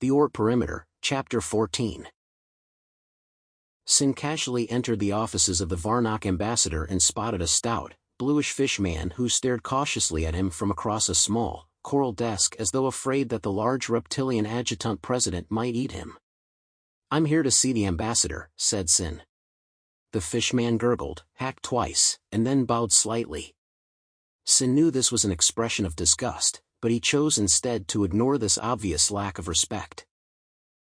The Oort Perimeter, Chapter 14. Sin casually entered the offices of the Varnock ambassador and spotted a stout, bluish fish man who stared cautiously at him from across a small, coral desk as though afraid that the large reptilian adjutant president might eat him. "I'm here to see the ambassador," said Sin. The fishman gurgled, hacked twice, and then bowed slightly. Sin knew this was an expression of disgust, but he chose instead to ignore this obvious lack of respect.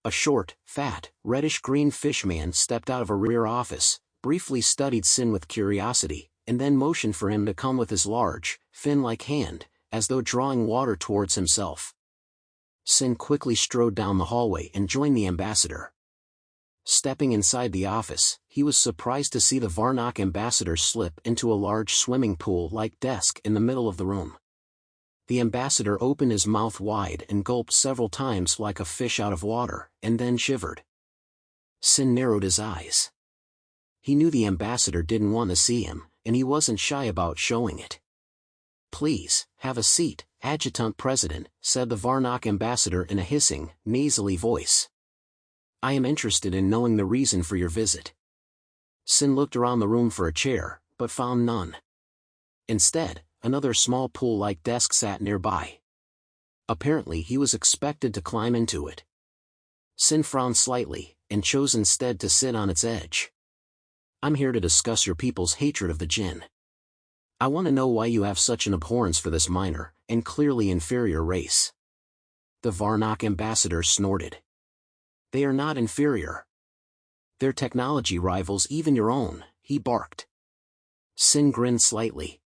A short, fat, reddish-green fishman stepped out of a rear office, briefly studied Sin with curiosity, and then motioned for him to come with his large, fin-like hand, as though drawing water towards himself. Sin quickly strode down the hallway and joined the ambassador. Stepping inside the office, he was surprised to see the Varnock ambassador slip into a large swimming pool-like desk in the middle of the room. The ambassador opened his mouth wide and gulped several times like a fish out of water, and then shivered. Sin narrowed his eyes. He knew the ambassador didn't want to see him, and he wasn't shy about showing it. "Please, have a seat, Adjutant President," said the Varnock ambassador in a hissing, nasally voice. "I am interested in knowing the reason for your visit." Sin looked around the room for a chair, but found none. Instead, another small pool-like desk sat nearby. Apparently he was expected to climb into it. Sin frowned slightly, and chose instead to sit on its edge. "I'm here to discuss your people's hatred of the jinn. I want to know why you have such an abhorrence for this minor, and clearly inferior race." The Varnock ambassador snorted. "They are not inferior. Their technology rivals even your own," he barked. Sin grinned slightly.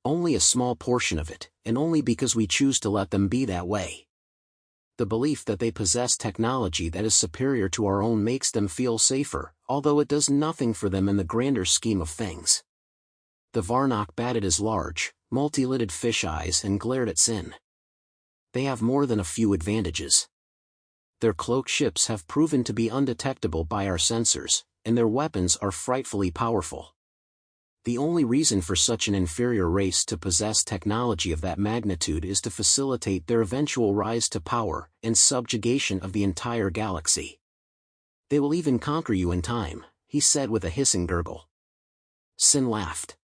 "Only a small portion of it, and only because we choose to let them be that way. The belief that they possess technology that is superior to our own makes them feel safer, although it does nothing for them in the grander scheme of things." The Varnock batted his large, multi-lidded fish eyes and glared at Sin. "They have more than a few advantages. Their cloak ships have proven to be undetectable by our sensors, and their weapons are frightfully powerful. The only reason for such an inferior race to possess technology of that magnitude is to facilitate their eventual rise to power and subjugation of the entire galaxy. They will even conquer you in time," he said with a hissing gurgle. Sin laughed.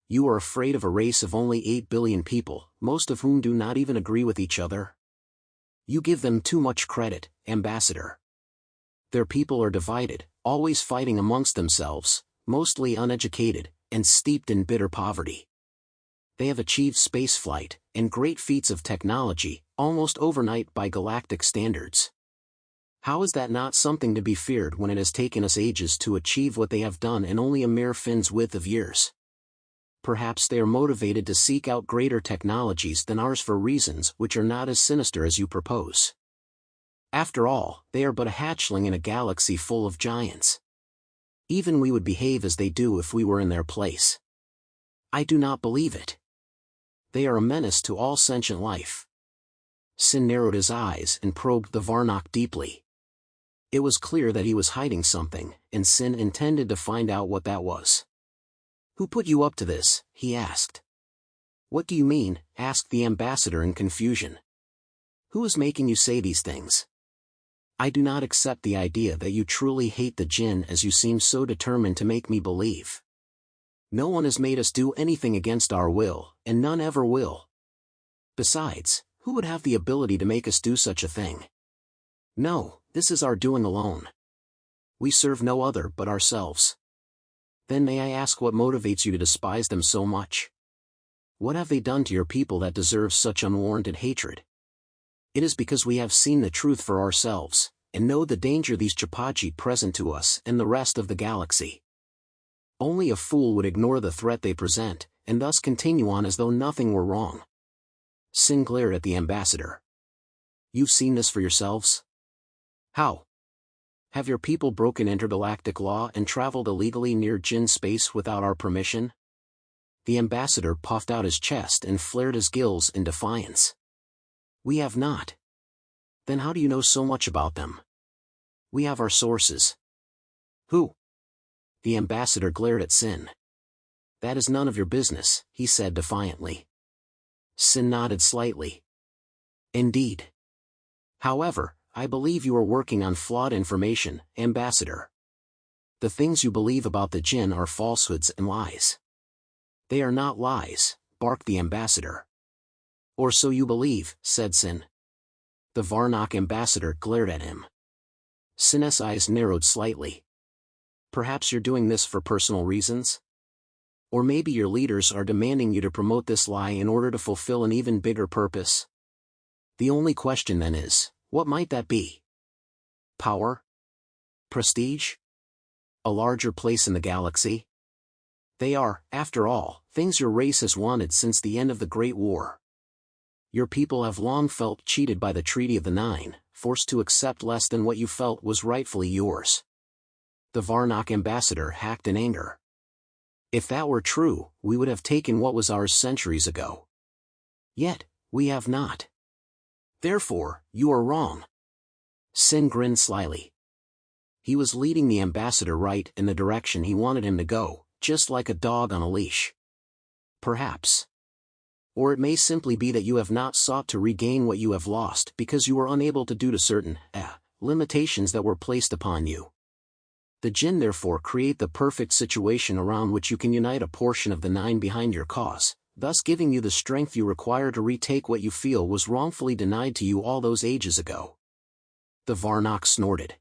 "You are afraid of a race of only 8 billion people, most of whom do not even agree with each other? You give them too much credit, Ambassador. Their people are divided, always fighting amongst themselves, mostly uneducated, and steeped in bitter poverty. They have achieved spaceflight, and great feats of technology, almost overnight by galactic standards. How is that not something to be feared when it has taken us ages to achieve what they have done in only a mere fin's width of years? Perhaps they are motivated to seek out greater technologies than ours for reasons which are not as sinister as you propose. After all, they are but a hatchling in a galaxy full of giants. Even we would behave as they do if we were in their place. I do not believe it. They are a menace to all sentient life." Sin narrowed his eyes and probed the Varnock deeply. It was clear that he was hiding something, and Sin intended to find out what that was. "Who put you up to this?" he asked. "What do you mean?" asked the ambassador in confusion. "Who is making you say these things? I do not accept the idea that you truly hate the jinn as you seem so determined to make me believe. No one has made us do anything against our will, and none ever will. Besides, who would have the ability to make us do such a thing? No, this is our doing alone. We serve no other but ourselves. Then may I ask what motivates you to despise them so much? What have they done to your people that deserves such unwarranted hatred? It is because we have seen the truth for ourselves, and know the danger these Chapachi present to us and the rest of the galaxy. Only a fool would ignore the threat they present, and thus continue on as though nothing were wrong." Sin glared at the ambassador. "You've seen this for yourselves? How? Have your people broken intergalactic law and traveled illegally near Jinn space without our permission?" The ambassador puffed out his chest and flared his gills in defiance. "We have not." "Then how do you know so much about them?" "We have our sources." "Who?" The ambassador glared at Sin. "That is none of your business," he said defiantly. Sin nodded slightly. "Indeed. However, I believe you are working on flawed information, Ambassador. The things you believe about the jinn are falsehoods and lies. They are not lies, barked the ambassador. Or so you believe, said Sin. The Varnock ambassador glared at him. Sin's eyes narrowed slightly. Perhaps you're doing this for personal reasons? Or maybe your leaders are demanding you to promote this lie in order to fulfill an even bigger purpose? The only question then is, what might that be? Power? Prestige? A larger place in the galaxy? They are, after all, things your race has wanted since the end of the Great War. Your people have long felt cheated by the Treaty of the Nine, forced to accept less than what you felt was rightfully yours. The Varnock ambassador hacked in anger. If that were true, we would have taken what was ours centuries ago. Yet, we have not. Therefore, you are wrong. Sin grinned slyly. He was leading the ambassador right in the direction he wanted him to go, just like a dog on a leash. Perhaps. Or it may simply be that you have not sought to regain what you have lost because you were unable to due to certain, limitations that were placed upon you. The jinn therefore create the perfect situation around which you can unite a portion of the nine behind your cause, thus giving you the strength you require to retake what you feel was wrongfully denied to you all those ages ago. The Varnock snorted.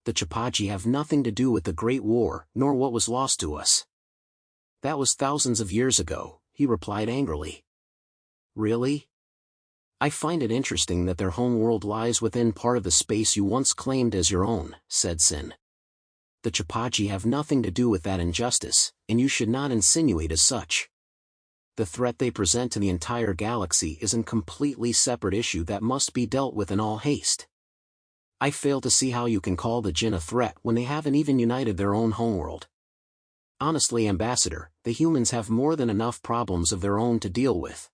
The Chapaji have nothing to do with the Great War, nor what was lost to us. That was thousands of years ago, he replied angrily. Really? I find it interesting that their home world lies within part of the space you once claimed as your own, said Sin. The Chapaji have nothing to do with that injustice, and you should not insinuate as such. The threat they present to the entire galaxy is a completely separate issue that must be dealt with in all haste. I fail to see how you can call the jinn a threat when they haven't even united their own homeworld. Honestly, Ambassador, the humans have more than enough problems of their own to deal with.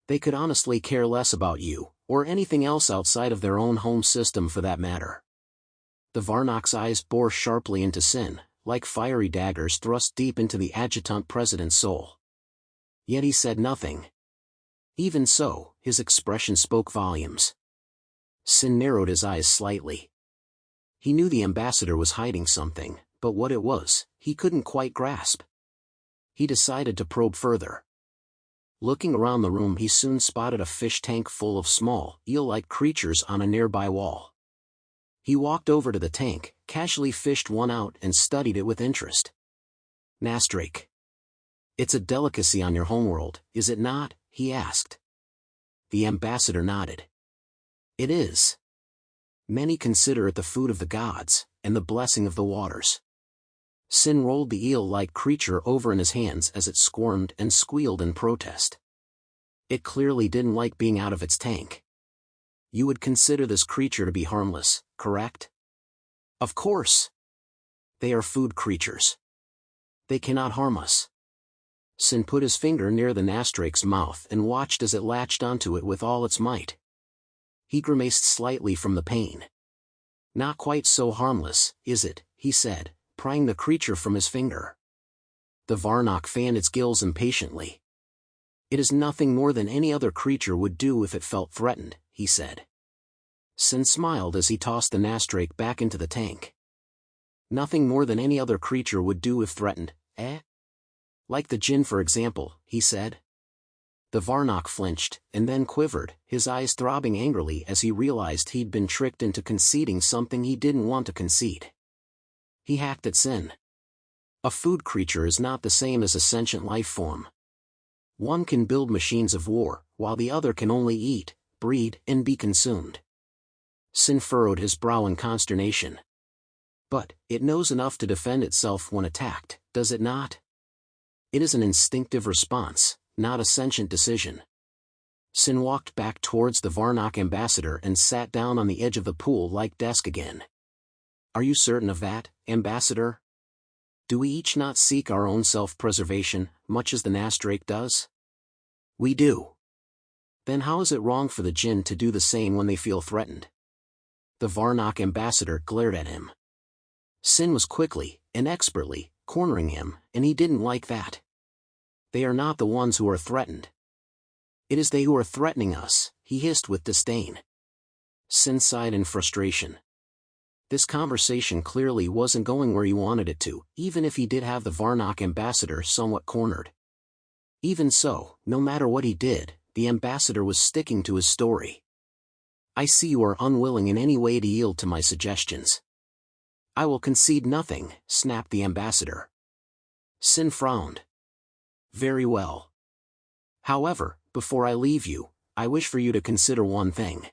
They could honestly care less about you, or anything else outside of their own home system for that matter. The Varnock's eyes bore sharply into Sin, like fiery daggers thrust deep into the adjutant president's soul. Yet he said nothing. Even so, his expression spoke volumes. Sin narrowed his eyes slightly. He knew the ambassador was hiding something, but what it was, he couldn't quite grasp. He decided to probe further. Looking around the room, he soon spotted a fish tank full of small, eel-like creatures on a nearby wall. He walked over to the tank, casually fished one out and studied it with interest. Nastrake. It's a delicacy on your homeworld, is it not? He asked. The ambassador nodded. It is. Many consider it the food of the gods, and the blessing of the waters. Sin rolled the eel-like creature over in his hands as it squirmed and squealed in protest. It clearly didn't like being out of its tank. You would consider this creature to be harmless, correct? Of course. They are food creatures. They cannot harm us. Sin put his finger near the Nastrake's mouth and watched as it latched onto it with all its might. He grimaced slightly from the pain. Not quite so harmless, is it? He said, prying the creature from his finger. The Varnock fanned its gills impatiently. It is nothing more than any other creature would do if it felt threatened, he said. Sin smiled as he tossed the Nastrake back into the tank. Nothing more than any other creature would do if threatened, eh? Like the jinn, for example, he said. The Varnock flinched, and then quivered, his eyes throbbing angrily as he realized he'd been tricked into conceding something he didn't want to concede. He hacked at Sin. A food creature is not the same as a sentient life form. One can build machines of war, while the other can only eat, breed, and be consumed. Sin furrowed his brow in consternation. But, it knows enough to defend itself when attacked, does it not? It is an instinctive response, not a sentient decision. Sin walked back towards the Varnock ambassador and sat down on the edge of the pool-like desk again. Are you certain of that, Ambassador? Do we each not seek our own self-preservation, much as the Nastrake does? We do. Then how is it wrong for the jinn to do the same when they feel threatened? The Varnock ambassador glared at him. Sin was quickly, and expertly, cornering him, and he didn't like that. They are not the ones who are threatened. It is they who are threatening us, he hissed with disdain. Sin sighed in frustration. This conversation clearly wasn't going where he wanted it to, even if he did have the Varnock ambassador somewhat cornered. Even so, no matter what he did, the ambassador was sticking to his story. I see you are unwilling in any way to yield to my suggestions. I will concede nothing, snapped the ambassador. Sin frowned. Very well. However, before I leave you, I wish for you to consider one thing.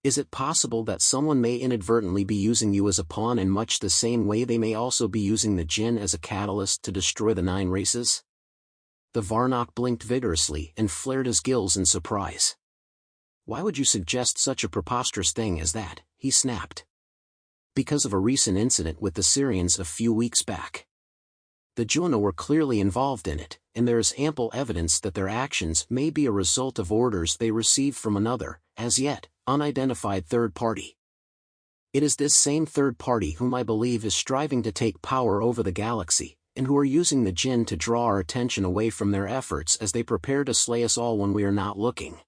Is it possible that someone may inadvertently be using you as a pawn in much the same way they may also be using the Jinn as a catalyst to destroy the 9 races? The Varnock blinked vigorously and flared his gills in surprise. Why would you suggest such a preposterous thing as that? He snapped. Because of a recent incident with the Syrians a few weeks back. The Junna were clearly involved in it, and there is ample evidence that their actions may be a result of orders they received from another, as yet, unidentified third party. It is this same third party whom I believe is striving to take power over the galaxy, and who are using the Jinn to draw our attention away from their efforts as they prepare to slay us all when we are not looking.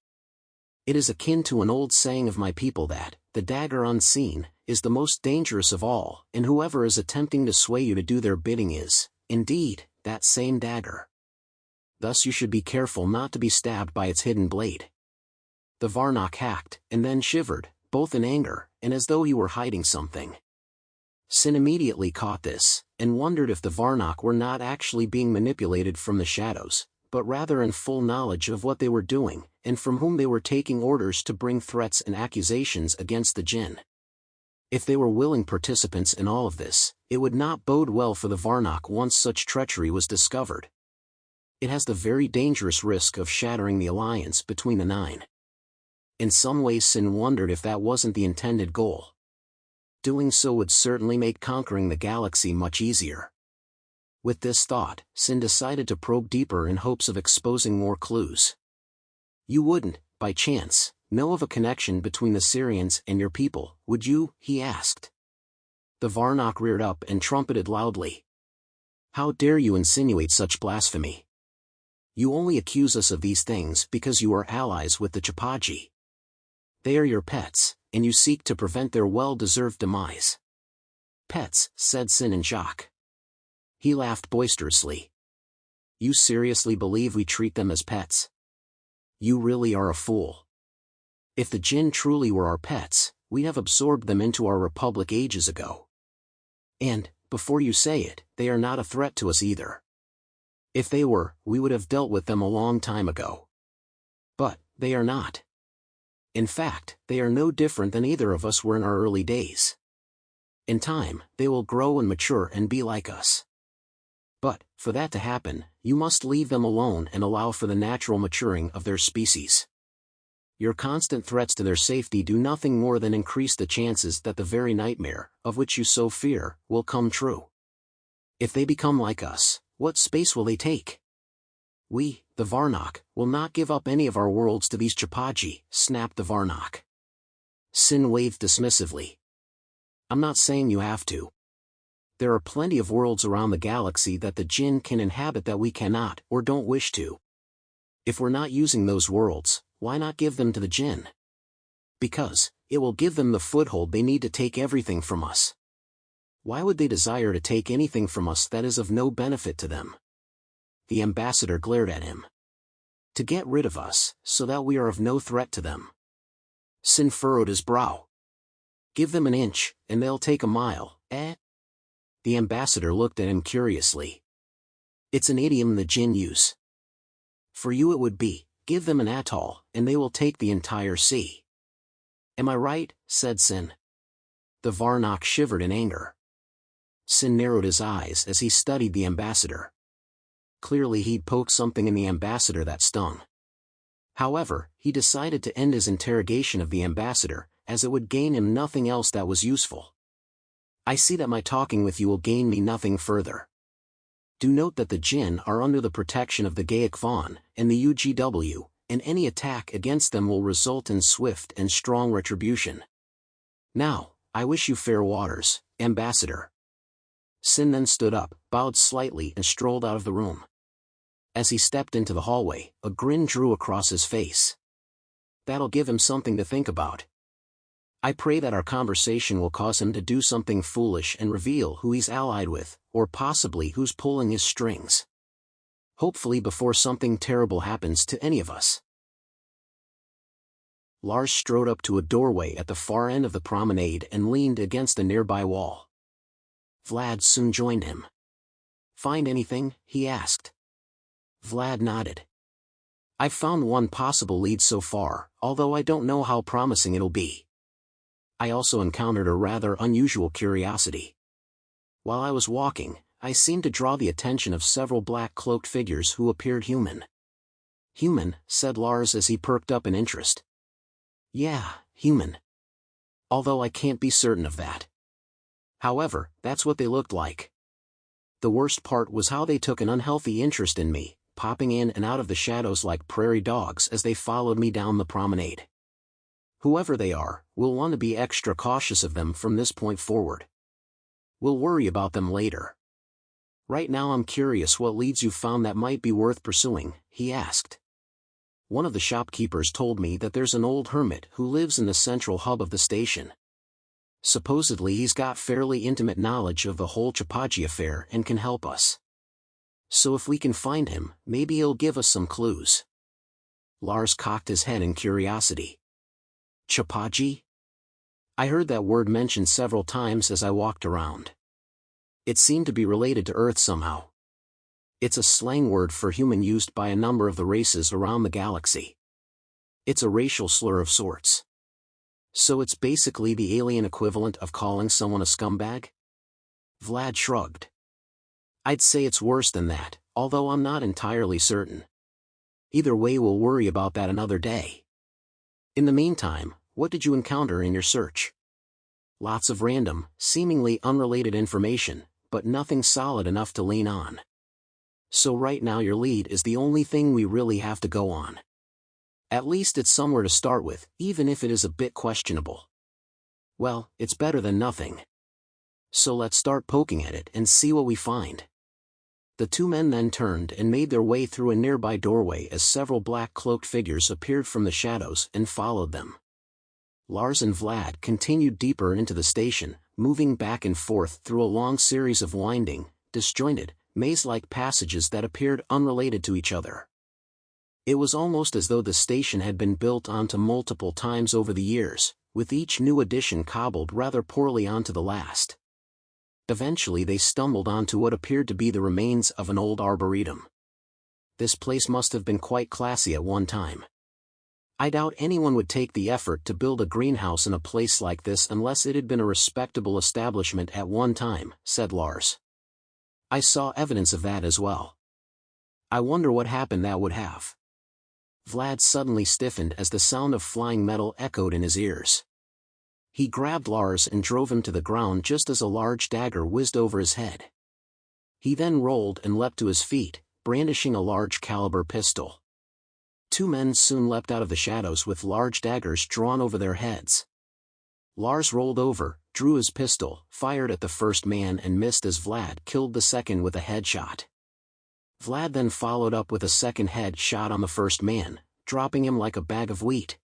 It is akin to an old saying of my people that, the dagger unseen, is the most dangerous of all, and whoever is attempting to sway you to do their bidding is, indeed, that same dagger. Thus you should be careful not to be stabbed by its hidden blade. The Varnock hacked, and then shivered, both in anger, and as though he were hiding something. Sin immediately caught this, and wondered if the Varnock were not actually being manipulated from the shadows, but rather in full knowledge of what they were doing, and from whom they were taking orders to bring threats and accusations against the Jinn. If they were willing participants in all of this, it would not bode well for the Varnock once such treachery was discovered. It has the very dangerous risk of shattering the alliance between the 9. In some ways Sin wondered if that wasn't the intended goal. Doing so would certainly make conquering the galaxy much easier. With this thought, Sin decided to probe deeper in hopes of exposing more clues. You wouldn't, by chance, know of a connection between the Syrians and your people, would you? He asked. The Varnock reared up and trumpeted loudly. How dare you insinuate such blasphemy? You only accuse us of these things because you are allies with the Chapaji. They are your pets, and you seek to prevent their well-deserved demise. Pets, said Sin in shock. He laughed boisterously. You seriously believe we treat them as pets? You really are a fool. If the Jinn truly were our pets, we'd have absorbed them into our republic ages ago. And, before you say it, they are not a threat to us either. If they were, we would have dealt with them a long time ago. But, they are not. In fact, they are no different than either of us were in our early days. In time, they will grow and mature and be like us. But, for that to happen, you must leave them alone and allow for the natural maturing of their species. Your constant threats to their safety do nothing more than increase the chances that the very nightmare, of which you so fear, will come true. If they become like us, what space will they take? We, the Varnock, will not give up any of our worlds to these Chapaji, snapped the Varnock. Sin waved dismissively. I'm not saying you have to. There are plenty of worlds around the galaxy that the Jinn can inhabit that we cannot or don't wish to. If we're not using those worlds, why not give them to the Jinn? Because, it will give them the foothold they need to take everything from us. Why would they desire to take anything from us that is of no benefit to them? The ambassador glared at him. To get rid of us, so that we are of no threat to them. Sin furrowed his brow. Give them an inch, and they'll take a mile, eh? The ambassador looked at him curiously. It's an idiom the Jinn use. For you it would be, give them an atoll, and they will take the entire sea. Am I right? Said Sin. The Varnock shivered in anger. Sin narrowed his eyes as he studied the ambassador. Clearly he'd poked something in the ambassador that stung. However, he decided to end his interrogation of the ambassador, as it would gain him nothing else that was useful. I see that my talking with you will gain me nothing further. Do note that the Jinn are under the protection of the Gayak Vaughn and the UGW, and any attack against them will result in swift and strong retribution. Now, I wish you fair waters, Ambassador. Sin then stood up, bowed slightly and strolled out of the room. As he stepped into the hallway, a grin drew across his face. That'll give him something to think about. I pray that our conversation will cause him to do something foolish and reveal who he's allied with, or possibly who's pulling his strings. Hopefully before something terrible happens to any of us. Lars strode up to a doorway at the far end of the promenade and leaned against a nearby wall. Vlad soon joined him. "Find anything?" he asked. Vlad nodded. "I've found one possible lead so far, although I don't know how promising it'll be. I also encountered a rather unusual curiosity. While I was walking, I seemed to draw the attention of several black-cloaked figures who appeared human." "Human," said Lars as he perked up in interest. "Yeah, human. Although I can't be certain of that. However, that's what they looked like. The worst part was how they took an unhealthy interest in me, popping in and out of the shadows like prairie dogs as they followed me down the promenade. Whoever they are, we'll want to be extra cautious of them from this point forward. We'll worry about them later. Right now I'm curious what leads you found that might be worth pursuing," he asked. "One of the shopkeepers told me that there's an old hermit who lives in the central hub of the station. Supposedly he's got fairly intimate knowledge of the whole Chapaji affair and can help us. So if we can find him, maybe he'll give us some clues." Lars cocked his head in curiosity. "Chapaji? I heard that word mentioned several times as I walked around. It seemed to be related to Earth somehow. It's a slang word for human used by a number of the races around the galaxy. It's a racial slur of sorts. So it's basically the alien equivalent of calling someone a scumbag?" Vlad shrugged. "I'd say it's worse than that, although I'm not entirely certain. Either way, we'll worry about that another day. In the meantime, what did you encounter in your search?" "Lots of random, seemingly unrelated information, but nothing solid enough to lean on. So right now your lead is the only thing we really have to go on. At least it's somewhere to start with, even if it is a bit questionable. Well, it's better than nothing. So let's start poking at it and see what we find." The two men then turned and made their way through a nearby doorway as several black-cloaked figures appeared from the shadows and followed them. Lars and Vlad continued deeper into the station, moving back and forth through a long series of winding, disjointed, maze-like passages that appeared unrelated to each other. It was almost as though the station had been built onto multiple times over the years, with each new addition cobbled rather poorly onto the last. Eventually they stumbled onto what appeared to be the remains of an old arboretum. This place must have been quite classy at one time. I doubt anyone would take the effort to build a greenhouse in a place like this unless it had been a respectable establishment at one time, said Lars. I saw evidence of that as well. I wonder what happened that would have. Vlad suddenly stiffened as the sound of flying metal echoed in his ears. He grabbed Lars and drove him to the ground just as a large dagger whizzed over his head. He then rolled and leapt to his feet, brandishing a large caliber pistol. Two men soon leapt out of the shadows with large daggers drawn over their heads. Lars rolled over, drew his pistol, fired at the first man and missed as Vlad killed the second with a headshot. Vlad then followed up with a second head shot on the first man, dropping him like a bag of wheat.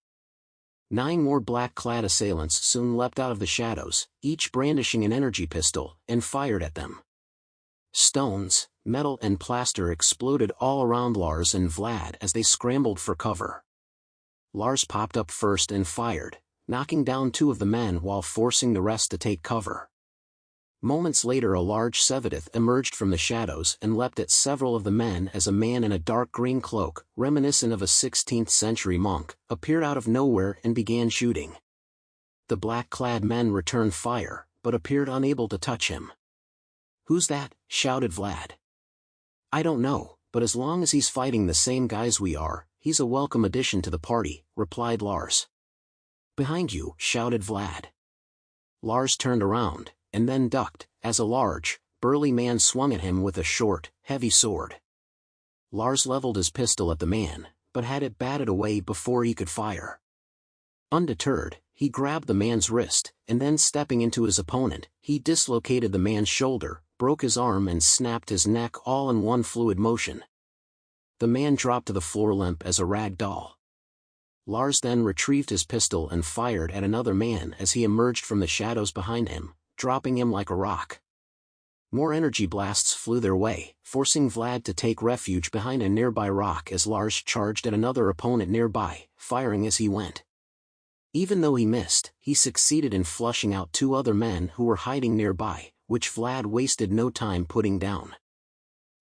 9 more black-clad assailants soon leapt out of the shadows, each brandishing an energy pistol, and fired at them. Stones, metal and plaster exploded all around Lars and Vlad as they scrambled for cover. Lars popped up first and fired, knocking down 2 of the men while forcing the rest to take cover. Moments later a large Sevidith emerged from the shadows and leapt at several of the men as a man in a dark green cloak, reminiscent of a 16th-century monk, appeared out of nowhere and began shooting. The black-clad men returned fire, but appeared unable to touch him. "Who's that?" shouted Vlad. "I don't know, but as long as he's fighting the same guys we are, he's a welcome addition to the party," replied Lars. "Behind you," shouted Vlad. Lars turned around, and then ducked, as a large, burly man swung at him with a short, heavy sword. Lars leveled his pistol at the man, but had it batted away before he could fire. Undeterred, he grabbed the man's wrist, and then stepping into his opponent, he dislocated the man's shoulder, broke his arm and snapped his neck all in one fluid motion. The man dropped to the floor limp as a rag doll. Lars then retrieved his pistol and fired at another man as he emerged from the shadows behind him, dropping him like a rock. More energy blasts flew their way, forcing Vlad to take refuge behind a nearby rock as Lars charged at another opponent nearby, firing as he went. Even though he missed, he succeeded in flushing out 2 other men who were hiding nearby, which Vlad wasted no time putting down.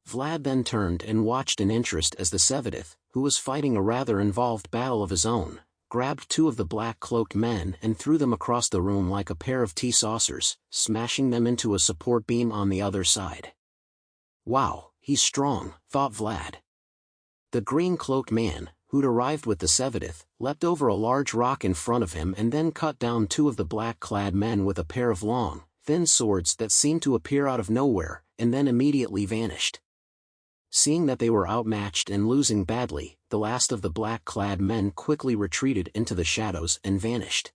Vlad then turned and watched in interest as the Sevadith, who was fighting a rather involved battle of his own, grabbed 2 of the black-cloaked men and threw them across the room like a pair of tea saucers, smashing them into a support beam on the other side. Wow, he's strong, thought Vlad. The green-cloaked man, who'd arrived with the Sevadith, leapt over a large rock in front of him and then cut down 2 of the black-clad men with a pair of long, thin swords that seemed to appear out of nowhere, and then immediately vanished. Seeing that they were outmatched and losing badly, the last of the black-clad men quickly retreated into the shadows and vanished.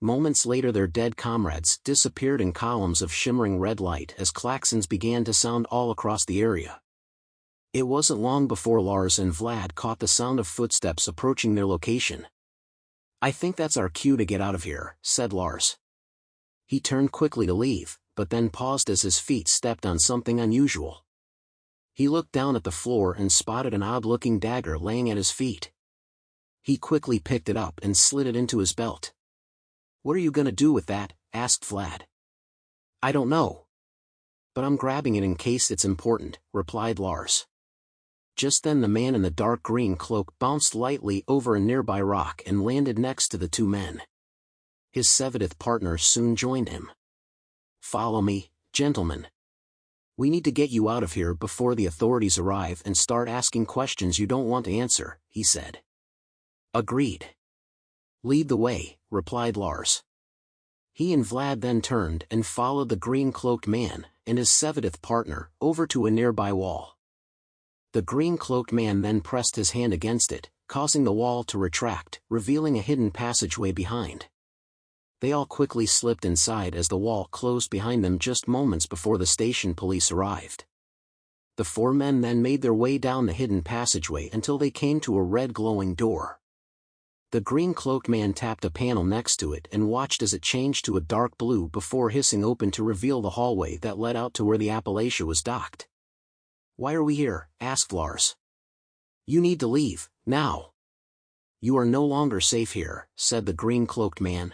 Moments later their dead comrades disappeared in columns of shimmering red light as klaxons began to sound all across the area. It wasn't long before Lars and Vlad caught the sound of footsteps approaching their location. "I think that's our cue to get out of here," said Lars. He turned quickly to leave, but then paused as his feet stepped on something unusual. He looked down at the floor and spotted an odd-looking dagger laying at his feet. He quickly picked it up and slid it into his belt. "What are you gonna do with that?" asked Vlad. "I don't know. But I'm grabbing it in case it's important," replied Lars. Just then the man in the dark green cloak bounced lightly over a nearby rock and landed next to the 2 men. His Sevadith partner soon joined him. "Follow me, gentlemen. We need to get you out of here before the authorities arrive and start asking questions you don't want to answer," he said. "Agreed. Lead the way," replied Lars. He and Vlad then turned and followed the green-cloaked man and his Sevadith partner over to a nearby wall. The green-cloaked man then pressed his hand against it, causing the wall to retract, revealing a hidden passageway behind. They all quickly slipped inside as the wall closed behind them just moments before the station police arrived. The 4 men then made their way down the hidden passageway until they came to a red glowing door. The green-cloaked man tapped a panel next to it and watched as it changed to a dark blue before hissing open to reveal the hallway that led out to where the Appalachia was docked. "Why are we here?" asked Lars. "You need to leave, now. You are no longer safe here," said the green-cloaked man.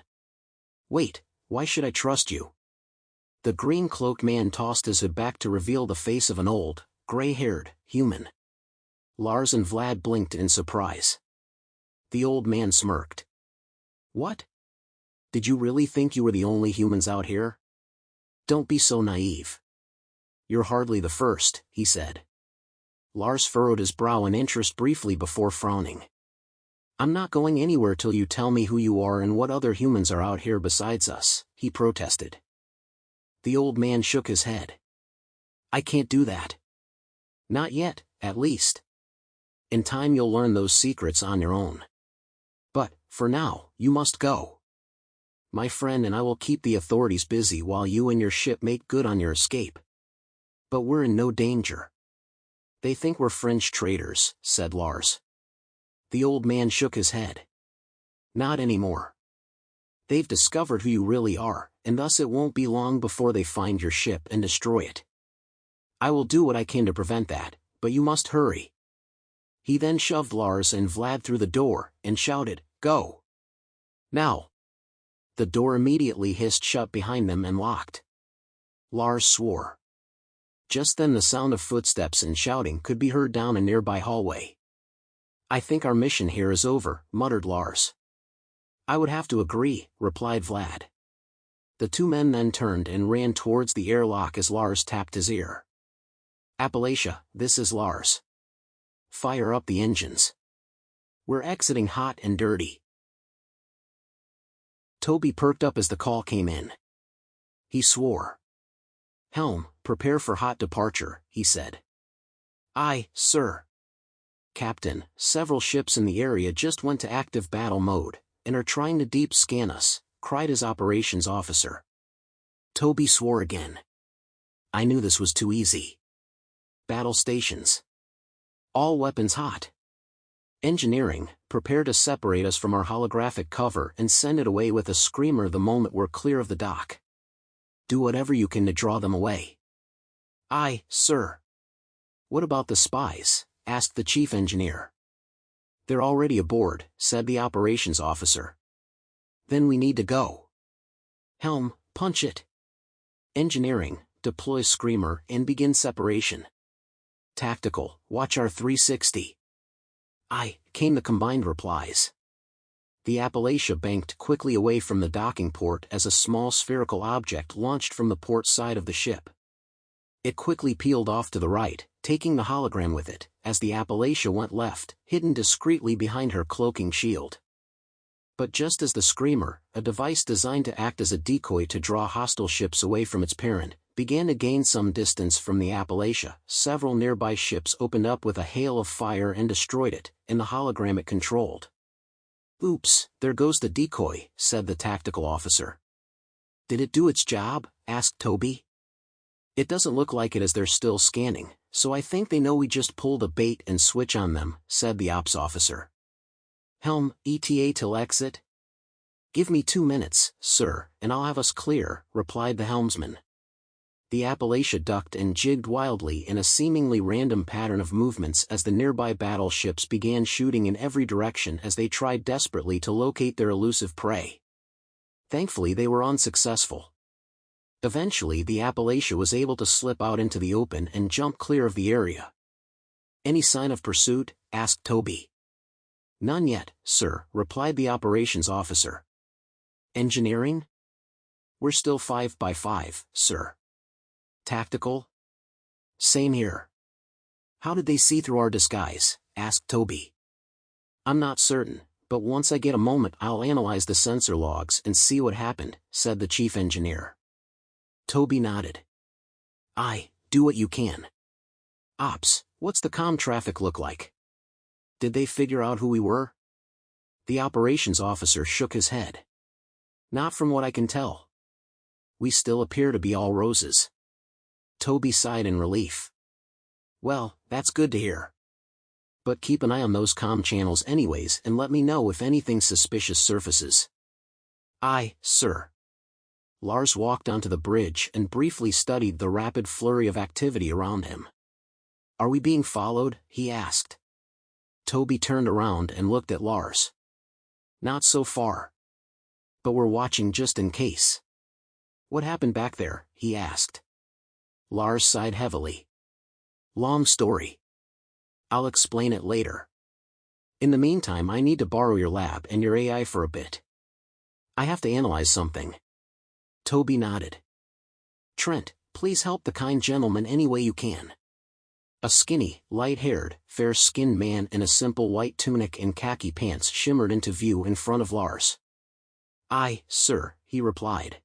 "Wait, why should I trust you?" The green-cloaked man tossed his hood back to reveal the face of an old, gray-haired human. Lars and Vlad blinked in surprise. The old man smirked. "What? Did you really think you were the only humans out here? Don't be so naive. You're hardly the first," he said. Lars furrowed his brow in interest briefly before frowning. "I'm not going anywhere till you tell me who you are and what other humans are out here besides us," he protested. The old man shook his head. "I can't do that. Not yet, at least. In time you'll learn those secrets on your own. But, for now, you must go. My friend and I will keep the authorities busy while you and your ship make good on your escape. But we're in no danger." "They think we're fringe traders," said Lars. The old man shook his head. "Not anymore. They've discovered who you really are, and thus it won't be long before they find your ship and destroy it. I will do what I can to prevent that, but you must hurry." He then shoved Lars and Vlad through the door, and shouted, "Go! Now!" The door immediately hissed shut behind them and locked. Lars swore. Just then the sound of footsteps and shouting could be heard down a nearby hallway. "I think our mission here is over," muttered Lars. "I would have to agree," replied Vlad. The 2 men then turned and ran towards the airlock as Lars tapped his ear. "Appalachia, this is Lars. Fire up the engines. We're exiting hot and dirty." Toby perked up as the call came in. He swore. "Helm, prepare for hot departure," he said. "Aye, sir." "Captain, several ships in the area just went to active battle mode, and are trying to deep scan us," cried his operations officer. Toby swore again. "I knew this was too easy. Battle stations. All weapons hot. Engineering, prepare to separate us from our holographic cover and send it away with a screamer the moment we're clear of the dock. Do whatever you can to draw them away. Aye, sir. What about the spies? Asked the chief engineer. They're already aboard, said the operations officer. Then we need to go. Helm, punch it. Engineering, deploy screamer and begin separation. Tactical, watch our 360. Aye, came the combined replies. The Appalachia banked quickly away from the docking port as a small spherical object launched from the port side of the ship. It quickly peeled off to the right, taking the hologram with it, as the Appalachia went left, hidden discreetly behind her cloaking shield. But just as the screamer, a device designed to act as a decoy to draw hostile ships away from its parent, began to gain some distance from the Appalachia, several nearby ships opened up with a hail of fire and destroyed it, and the hologram it controlled. Oops, there goes the decoy, said the tactical officer. Did it do its job? Asked Toby. It doesn't look like it as they're still scanning, so I think they know we just pulled a bait and switch on them, said the ops officer. Helm, ETA till exit? Give me 2 minutes, sir, and I'll have us clear, replied the helmsman. The Appalachia ducked and jigged wildly in a seemingly random pattern of movements as the nearby battleships began shooting in every direction as they tried desperately to locate their elusive prey. Thankfully they were unsuccessful. Eventually the Appalachia was able to slip out into the open and jump clear of the area. Any sign of pursuit? Asked Toby. None yet, sir, replied the operations officer. Engineering? We're still 5 by 5, sir. Tactical? Same here. How did they see through our disguise? Asked Toby. I'm not certain, but once I get a moment I'll analyze the sensor logs and see what happened, said the chief engineer. Toby nodded. Aye, do what you can. Ops, what's the comm traffic look like? Did they figure out who we were? The operations officer shook his head. Not from what I can tell. We still appear to be all roses. Toby sighed in relief. Well, that's good to hear. But keep an eye on those comm channels anyways and let me know if anything suspicious surfaces. Aye, sir. Lars walked onto the bridge and briefly studied the rapid flurry of activity around him. Are we being followed? He asked. Toby turned around and looked at Lars. Not so far. But we're watching just in case. What happened back there? He asked. Lars sighed heavily. Long story. I'll explain it later. In the meantime I need to borrow your lab and your AI for a bit. I have to analyze something. Toby nodded. Trent, please help the kind gentleman any way you can. A skinny, light-haired, fair-skinned man in a simple white tunic and khaki pants shimmered into view in front of Lars. Aye, sir, he replied.